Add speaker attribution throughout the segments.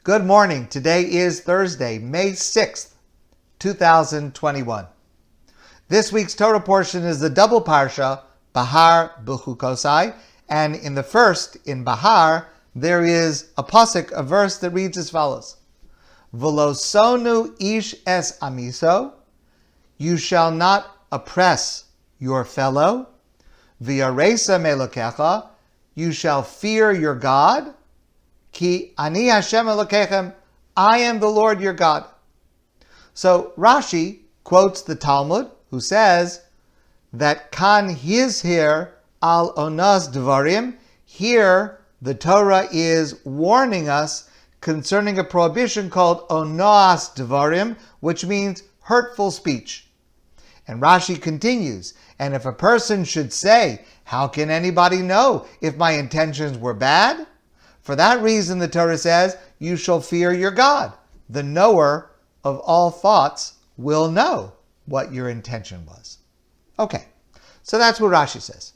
Speaker 1: Good morning. Today is Thursday, May 6th, 2021. This week's Torah portion is the double parsha, Bahar B'chukosai, and in the first, in Bahar, there is a pasuk, a verse that reads as follows: V'lo sonu ish es amiso, you shall not oppress your fellow. V'yaresa melokecha, you shall fear your God. Ki ani Hashem Elokechem, I am the Lord your God. So Rashi quotes the Talmud, who says that kan his here al onas dvarim. Here the Torah is warning us concerning a prohibition called onas dvarim, which means hurtful speech. And Rashi continues, and if a person should say, how can anybody know if my intentions were bad? For that reason, the Torah says, you shall fear your God. The knower of all thoughts will know what your intention was. Okay, so that's what Rashi says.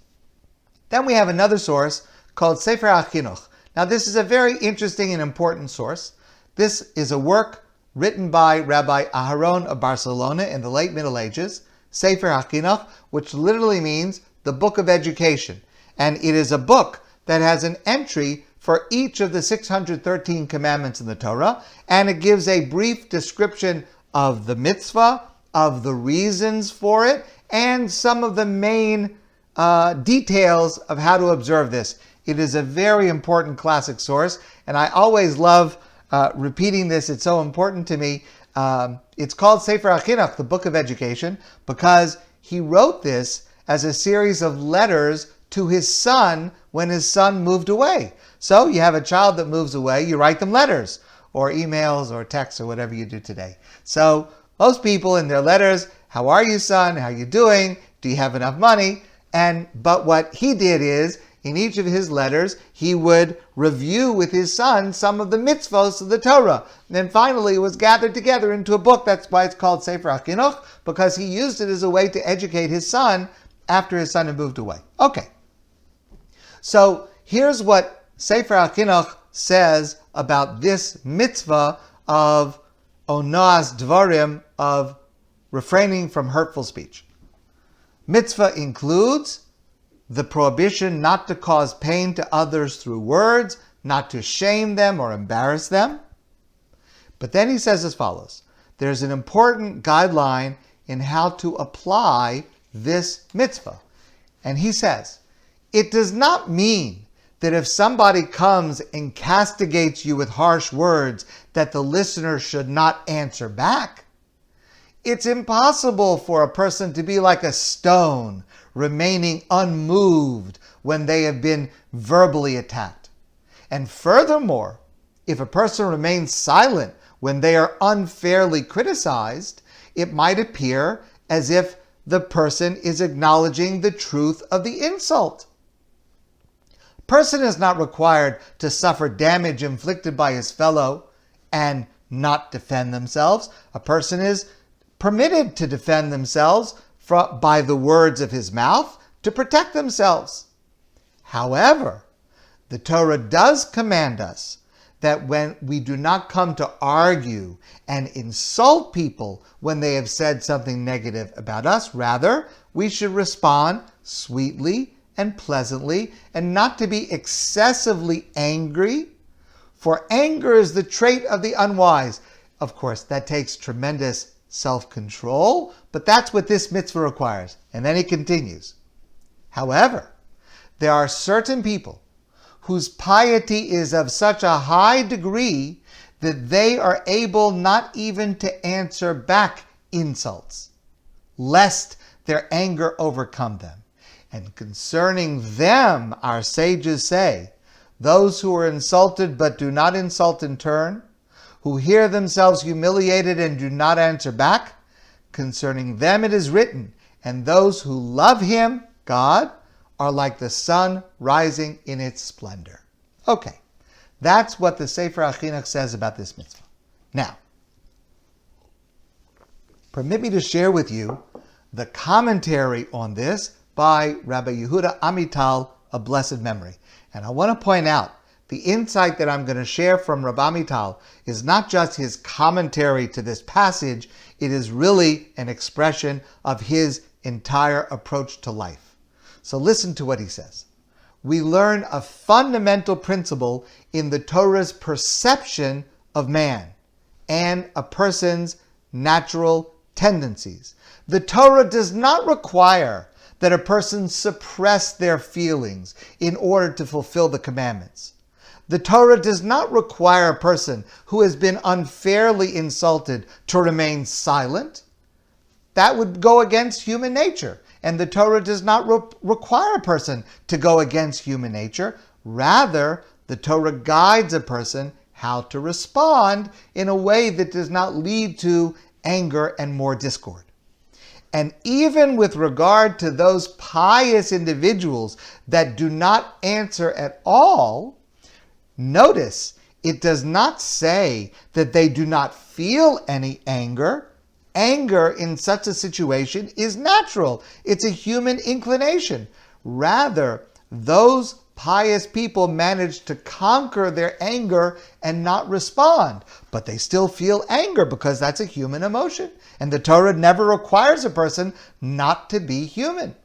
Speaker 1: Then we have another source called Sefer HaChinuch. Now this is a very interesting and important source. This is a work written by Rabbi Aharon of Barcelona in the late Middle Ages, Sefer HaChinuch, which literally means the book of education. And it is a book that has an entry for each of the 613 commandments in the Torah, and it gives a brief description of the mitzvah, of the reasons for it, and some of the main details of how to observe this. It is a very important classic source, and I always love repeating this. It's so important to me. It's called Sefer HaChinuch, the Book of Education, because he wrote this as a series of letters to his son when his son moved away. So you have a child that moves away, you write them letters or emails or texts or whatever you do today. So most people in their letters, how are you, son? How are you doing? Do you have enough money? But what he did is, in each of his letters, he would review with his son some of the mitzvos of the Torah. And then finally it was gathered together into a book. That's why it's called Sefer HaChinuch, because he used it as a way to educate his son after his son had moved away. Okay. So here's what Sefer HaChinuch says about this mitzvah of onas dvarim, of refraining from hurtful speech. Mitzvah includes the prohibition not to cause pain to others through words, not to shame them or embarrass them. But then he says as follows: there's an important guideline in how to apply this mitzvah. And he says, it does not mean that if somebody comes and castigates you with harsh words, that the listener should not answer back. It's impossible for a person to be like a stone, remaining unmoved when they have been verbally attacked. And furthermore, if a person remains silent when they are unfairly criticized, it might appear as if the person is acknowledging the truth of the insult. A person is not required to suffer damage inflicted by his fellow and not defend themselves. A person is permitted to defend themselves by the words of his mouth to protect themselves. However, the Torah does command us that when we do not come to argue and insult people when they have said something negative about us, rather, we should respond sweetly and pleasantly, and not to be excessively angry, for anger is the trait of the unwise. Of course, that takes tremendous self-control, but that's what this mitzvah requires. And then he continues. However, there are certain people whose piety is of such a high degree that they are able not even to answer back insults, lest their anger overcome them. And concerning them, our sages say, those who are insulted but do not insult in turn, who hear themselves humiliated and do not answer back, concerning them it is written, and those who love him, God, are like the sun rising in its splendor. Okay, that's what the Sefer HaChinuch says about this mitzvah. Now, permit me to share with you the commentary on this by Rabbi Yehuda Amital of blessed memory. And I want to point out The insight that I'm going to share from Rav Amital is not just his commentary to this passage, it is really an expression of his entire approach to life. So listen to what he says. We learn a fundamental principle in the Torah's perception of man and a person's natural tendencies. The Torah does not require that a person suppress their feelings in order to fulfill the commandments. The Torah does not require a person who has been unfairly insulted to remain silent. That would go against human nature. And the Torah does not require a person to go against human nature. Rather, the Torah guides a person how to respond in a way that does not lead to anger and more discord. And even with regard to those pious individuals that do not answer at all, notice it does not say that they do not feel any anger. Anger in such a situation is natural. It's a human inclination. Rather, those pious people manage to conquer their anger and not respond. But they still feel anger because that's a human emotion. And the Torah never requires a person not to be human.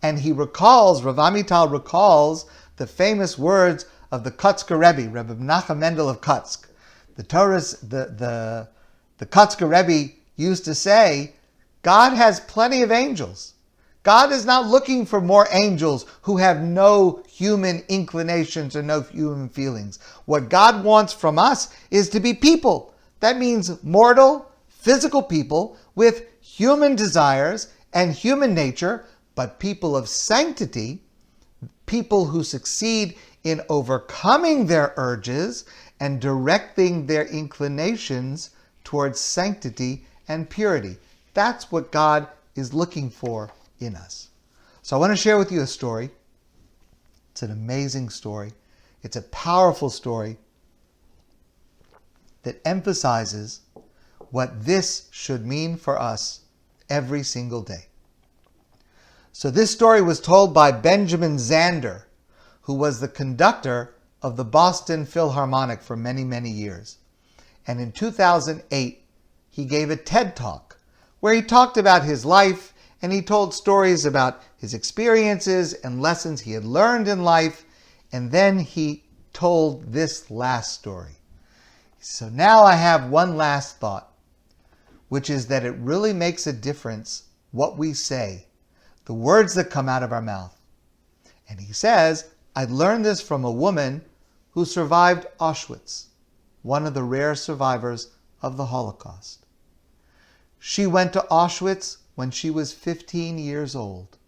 Speaker 1: And Rav Amital recalls the famous words of the Kotzker Rebbe, Rebbe Menachem Mendel of Kotsk. The Kotzker Rebbe used to say, God has plenty of angels. God is not looking for more angels who have no human inclinations or no human feelings. What God wants from us is to be people. That means mortal, physical people with human desires and human nature, but people of sanctity, people who succeed in overcoming their urges and directing their inclinations towards sanctity and purity. That's what God is looking for in us. So I want to share with you a story. It's an amazing story. It's a powerful story that emphasizes what this should mean for us every single day. So this story was told by Benjamin Zander, who was the conductor of the Boston Philharmonic for many, many years. And in 2008, he gave a TED Talk where he talked about his life and he told stories about his experiences and lessons he had learned in life. And then he told this last story. So now I have one last thought, which is that it really makes a difference what we say, the words that come out of our mouth. And he says, I learned this from a woman who survived Auschwitz, one of the rare survivors of the Holocaust. She went to Auschwitz when she was 15 years old.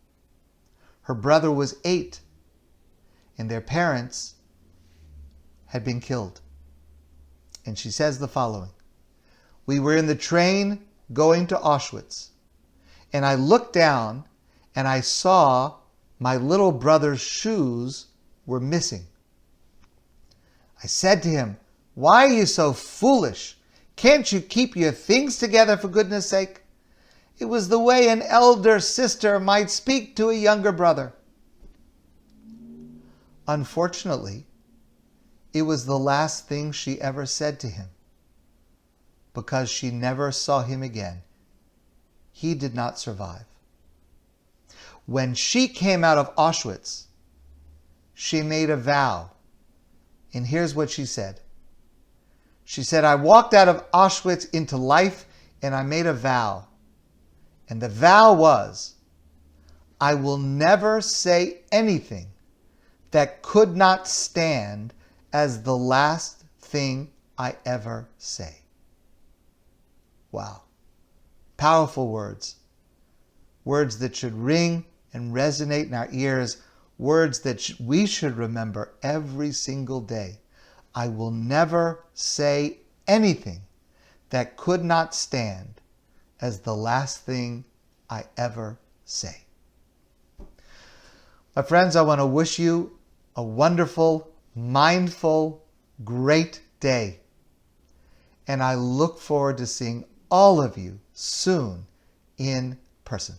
Speaker 1: Her brother was 8, and their parents had been killed. And she says the following: we were in the train going to Auschwitz, and I looked down and I saw my little brother's shoes were missing. I said to him, why are you so foolish? Can't you keep your things together for goodness sake? It was the way an elder sister might speak to a younger brother. Unfortunately, it was the last thing she ever said to him, because she never saw him again. He did not survive. When she came out of Auschwitz, she made a vow. And here's what she said. She said, I walked out of Auschwitz into life and I made a vow. And the vow was, I will never say anything that could not stand as the last thing I ever say. Wow. Powerful words. Words that should ring and resonate in our ears. Words that we should remember every single day. I will never say anything that could not stand as the last thing I ever say. My friends, I want to wish you a wonderful, mindful, great day. And I look forward to seeing all of you soon in person.